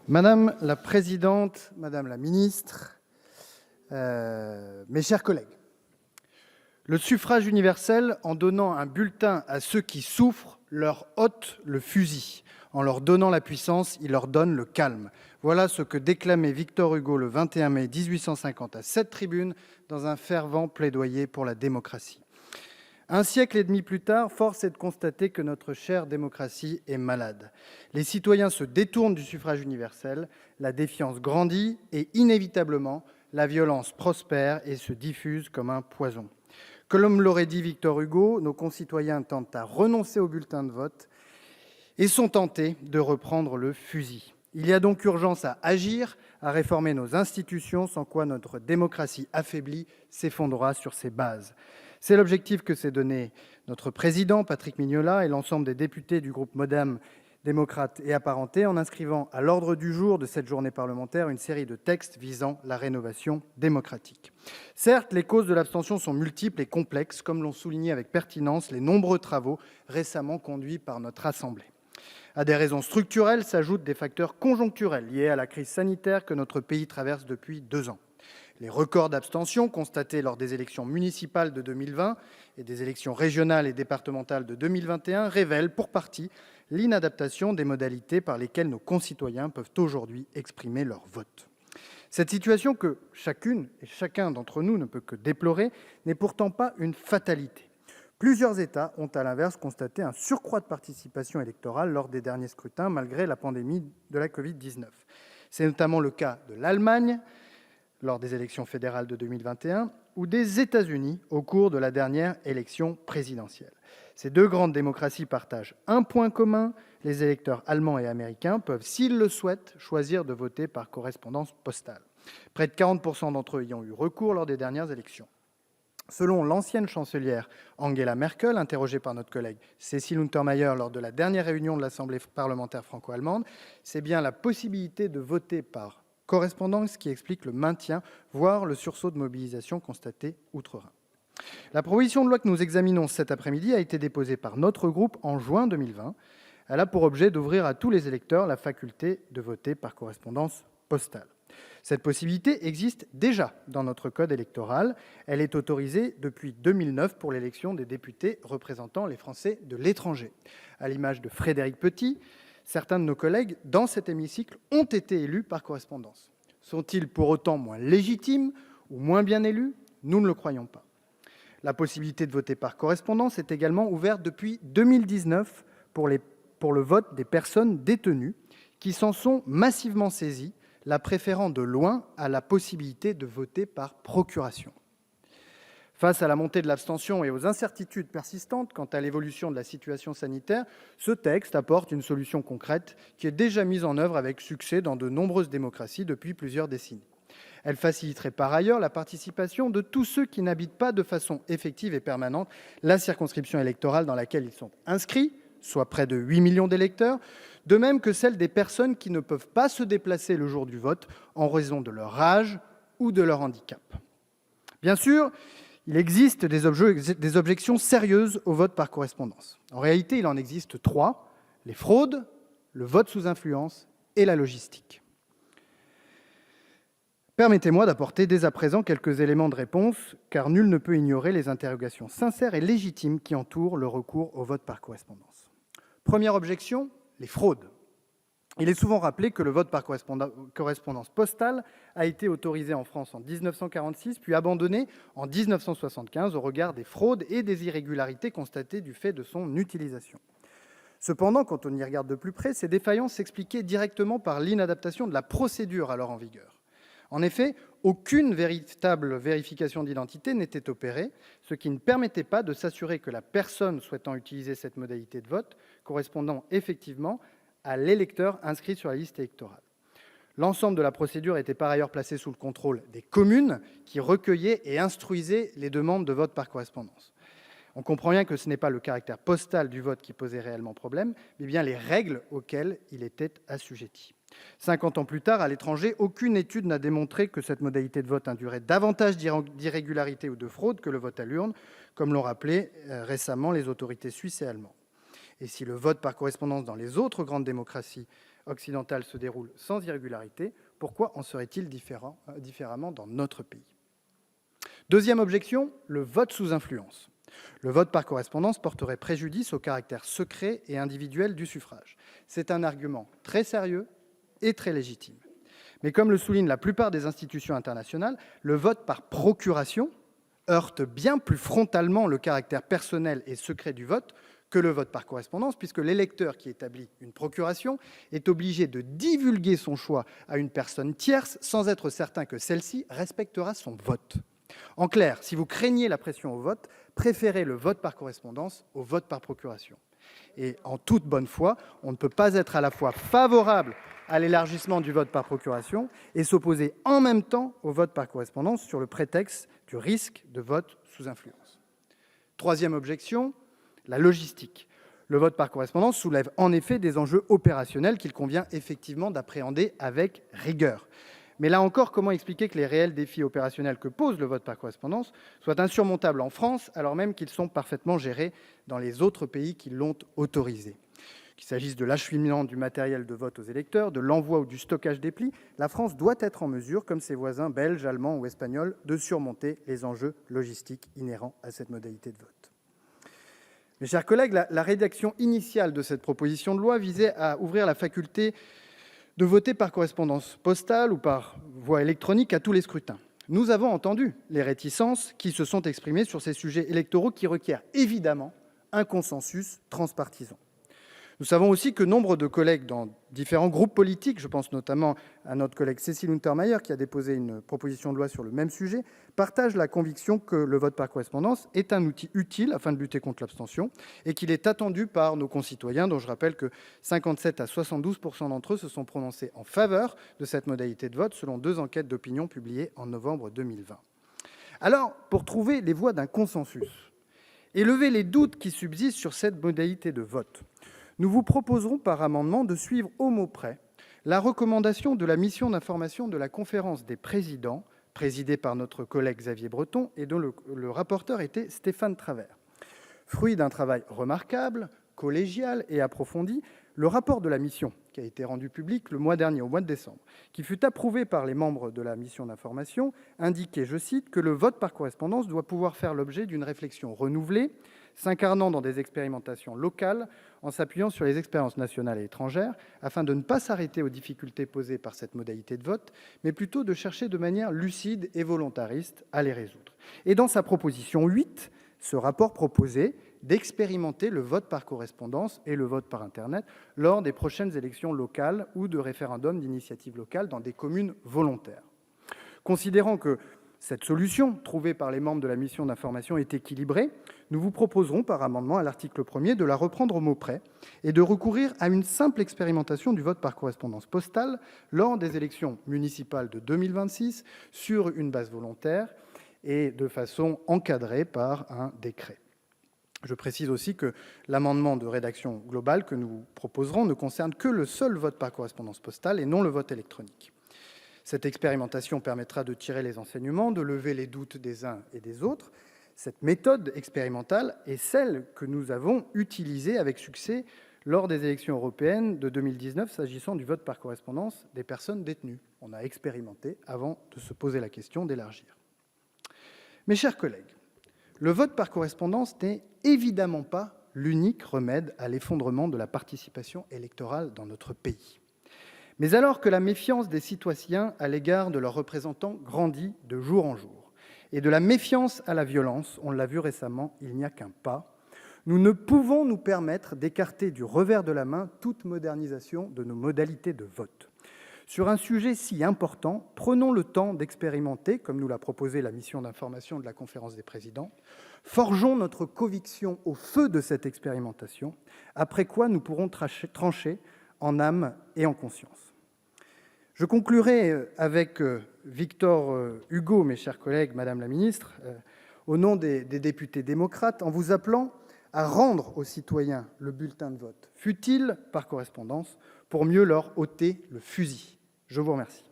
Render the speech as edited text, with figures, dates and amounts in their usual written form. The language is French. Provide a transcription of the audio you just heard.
Madame la présidente, madame la ministre, mes chers collègues, le suffrage universel, en donnant un bulletin à ceux qui souffrent, leur ôte le fusil. En leur donnant la puissance, il leur donne le calme. Voilà ce que déclamait Victor Hugo le 21 mai 1850 à cette tribune dans un fervent plaidoyer pour la démocratie. Un siècle et demi plus tard, force est de constater que notre chère démocratie est malade. Les citoyens se détournent du suffrage universel, la défiance grandit et inévitablement, la violence prospère et se diffuse comme un poison. Comme l'aurait dit Victor Hugo, nos concitoyens tentent à renoncer au bulletin de vote et sont tentés de reprendre le fusil. Il y a donc urgence à agir, à réformer nos institutions, sans quoi notre démocratie affaiblie s'effondrera sur ses bases. C'est l'objectif que s'est donné notre président, Patrick Mignola, et l'ensemble des députés du groupe MoDem, démocrates et apparentés, en inscrivant à l'ordre du jour de cette journée parlementaire une série de textes visant la rénovation démocratique. Certes, les causes de l'abstention sont multiples et complexes, comme l'ont souligné avec pertinence les nombreux travaux récemment conduits par notre Assemblée. À des raisons structurelles s'ajoutent des facteurs conjoncturels liés à la crise sanitaire que notre pays traverse depuis 2 ans. Les records d'abstention constatés lors des élections municipales de 2020 et des élections régionales et départementales de 2021 révèlent pour partie l'inadaptation des modalités par lesquelles nos concitoyens peuvent aujourd'hui exprimer leur vote. Cette situation que chacune et chacun d'entre nous ne peut que déplorer n'est pourtant pas une fatalité. Plusieurs États ont à l'inverse constaté un surcroît de participation électorale lors des derniers scrutins malgré la pandémie de la Covid-19. C'est notamment le cas de l'Allemagne, lors des élections fédérales de 2021, ou des États-Unis au cours de la dernière élection présidentielle. Ces deux grandes démocraties partagent un point commun, les électeurs allemands et américains peuvent, s'ils le souhaitent, choisir de voter par correspondance postale. Près de 40% d'entre eux y ont eu recours lors des dernières élections. Selon l'ancienne chancelière Angela Merkel, interrogée par notre collègue Cécile Untermaier lors de la dernière réunion de l'Assemblée parlementaire franco-allemande, c'est bien la possibilité de voter par correspondance qui explique le maintien, voire le sursaut de mobilisation constaté outre-Rhin. La proposition de loi que nous examinons cet après-midi a été déposée par notre groupe en juin 2020. Elle a pour objet d'ouvrir à tous les électeurs la faculté de voter par correspondance postale. Cette possibilité existe déjà dans notre code électoral. Elle est autorisée depuis 2009 pour l'élection des députés représentant les Français de l'étranger. À l'image de Frédéric Petit, certains de nos collègues dans cet hémicycle ont été élus par correspondance. Sont-ils pour autant moins légitimes ou moins bien élus ? Nous ne le croyons pas. La possibilité de voter par correspondance est également ouverte depuis 2019 pour le vote des personnes détenues qui s'en sont massivement saisies, la préférant de loin à la possibilité de voter par procuration. Face à la montée de l'abstention et aux incertitudes persistantes quant à l'évolution de la situation sanitaire, ce texte apporte une solution concrète qui est déjà mise en œuvre avec succès dans de nombreuses démocraties depuis plusieurs décennies. Elle faciliterait par ailleurs la participation de tous ceux qui n'habitent pas de façon effective et permanente la circonscription électorale dans laquelle ils sont inscrits, soit près de 8 millions d'électeurs, de même que celle des personnes qui ne peuvent pas se déplacer le jour du vote en raison de leur âge ou de leur handicap. Bien sûr, il existe des objections sérieuses au vote par correspondance. En réalité, il en existe 3, les fraudes, le vote sous influence et la logistique. Permettez-moi d'apporter dès à présent quelques éléments de réponse, car nul ne peut ignorer les interrogations sincères et légitimes qui entourent le recours au vote par correspondance. Première objection, les fraudes. Il est souvent rappelé que le vote par correspondance postale a été autorisé en France en 1946, puis abandonné en 1975 au regard des fraudes et des irrégularités constatées du fait de son utilisation. Cependant, quand on y regarde de plus près, ces défaillances s'expliquaient directement par l'inadaptation de la procédure alors en vigueur. En effet, aucune véritable vérification d'identité n'était opérée, ce qui ne permettait pas de s'assurer que la personne souhaitant utiliser cette modalité de vote correspondant effectivement à l'électeur inscrit sur la liste électorale. L'ensemble de la procédure était par ailleurs placé sous le contrôle des communes qui recueillaient et instruisaient les demandes de vote par correspondance. On comprend bien que ce n'est pas le caractère postal du vote qui posait réellement problème, mais bien les règles auxquelles il était assujetti. 50 ans plus tard, à l'étranger, aucune étude n'a démontré que cette modalité de vote induirait davantage d'irrégularités ou de fraude que le vote à l'urne, comme l'ont rappelé récemment les autorités suisses et allemandes. Et si le vote par correspondance dans les autres grandes démocraties occidentale se déroule sans irrégularité, pourquoi en serait-il différemment dans notre pays? Deuxième objection, le vote sous influence. Le vote par correspondance porterait préjudice au caractère secret et individuel du suffrage. C'est un argument très sérieux et très légitime. Mais comme le soulignent la plupart des institutions internationales, le vote par procuration heurte bien plus frontalement le caractère personnel et secret du vote que le vote par correspondance, puisque l'électeur qui établit une procuration est obligé de divulguer son choix à une personne tierce sans être certain que celle-ci respectera son vote. En clair, si vous craignez la pression au vote, préférez le vote par correspondance au vote par procuration. Et en toute bonne foi, on ne peut pas être à la fois favorable à l'élargissement du vote par procuration et s'opposer en même temps au vote par correspondance sur le prétexte du risque de vote sous influence. Troisième objection, la logistique. Le vote par correspondance soulève en effet des enjeux opérationnels qu'il convient effectivement d'appréhender avec rigueur. Mais là encore, comment expliquer que les réels défis opérationnels que pose le vote par correspondance soient insurmontables en France, alors même qu'ils sont parfaitement gérés dans les autres pays qui l'ont autorisé? Qu'il s'agisse de l'acheminement du matériel de vote aux électeurs, de l'envoi ou du stockage des plis, la France doit être en mesure, comme ses voisins belges, allemands ou espagnols, de surmonter les enjeux logistiques inhérents à cette modalité de vote. Mes chers collègues, la rédaction initiale de cette proposition de loi visait à ouvrir la faculté de voter par correspondance postale ou par voie électronique à tous les scrutins. Nous avons entendu les réticences qui se sont exprimées sur ces sujets électoraux qui requièrent évidemment un consensus transpartisan. Nous savons aussi que nombre de collègues dans différents groupes politiques, je pense notamment à notre collègue Cécile Untermaier qui a déposé une proposition de loi sur le même sujet, partagent la conviction que le vote par correspondance est un outil utile afin de lutter contre l'abstention et qu'il est attendu par nos concitoyens, dont je rappelle que 57 à 72% d'entre eux se sont prononcés en faveur de cette modalité de vote, selon 2 enquêtes d'opinion publiées en novembre 2020. Alors, pour trouver les voies d'un consensus et lever les doutes qui subsistent sur cette modalité de vote, nous vous proposerons par amendement de suivre au mot près la recommandation de la mission d'information de la Conférence des présidents, présidée par notre collègue Xavier Breton et dont le rapporteur était Stéphane Travert. Fruit d'un travail remarquable, collégial et approfondi, le rapport de la mission, qui a été rendu public le mois dernier, au mois de décembre, qui fut approuvé par les membres de la mission d'information, indiquait, je cite, que le vote par correspondance doit pouvoir faire l'objet d'une réflexion renouvelée, s'incarnant dans des expérimentations locales, en s'appuyant sur les expériences nationales et étrangères, afin de ne pas s'arrêter aux difficultés posées par cette modalité de vote, mais plutôt de chercher de manière lucide et volontariste à les résoudre. Et dans sa proposition 8, ce rapport proposait d'expérimenter le vote par correspondance et le vote par Internet lors des prochaines élections locales ou de référendums d'initiative locale dans des communes volontaires. Considérant que cette solution, trouvée par les membres de la mission d'information, est équilibrée, nous vous proposerons par amendement à l'article 1er de la reprendre au mot près et de recourir à une simple expérimentation du vote par correspondance postale lors des élections municipales de 2026 sur une base volontaire et de façon encadrée par un décret. Je précise aussi que l'amendement de rédaction globale que nous proposerons ne concerne que le seul vote par correspondance postale et non le vote électronique. Cette expérimentation permettra de tirer les enseignements, de lever les doutes des uns et des autres. Cette méthode expérimentale est celle que nous avons utilisée avec succès lors des élections européennes de 2019, s'agissant du vote par correspondance des personnes détenues. On a expérimenté avant de se poser la question d'élargir. Mes chers collègues, le vote par correspondance n'est évidemment pas l'unique remède à l'effondrement de la participation électorale dans notre pays. Mais alors que la méfiance des citoyens à l'égard de leurs représentants grandit de jour en jour, et de la méfiance à la violence, on l'a vu récemment, il n'y a qu'un pas, nous ne pouvons nous permettre d'écarter du revers de la main toute modernisation de nos modalités de vote. Sur un sujet si important, prenons le temps d'expérimenter, comme nous l'a proposé la mission d'information de la Conférence des présidents, forgeons notre conviction au feu de cette expérimentation, après quoi nous pourrons trancher en âme et en conscience. Je conclurai avec Victor Hugo, mes chers collègues, Madame la Ministre, au nom des députés démocrates, en vous appelant à rendre aux citoyens le bulletin de vote, fût-il par correspondance, pour mieux leur ôter le fusil. Je vous remercie.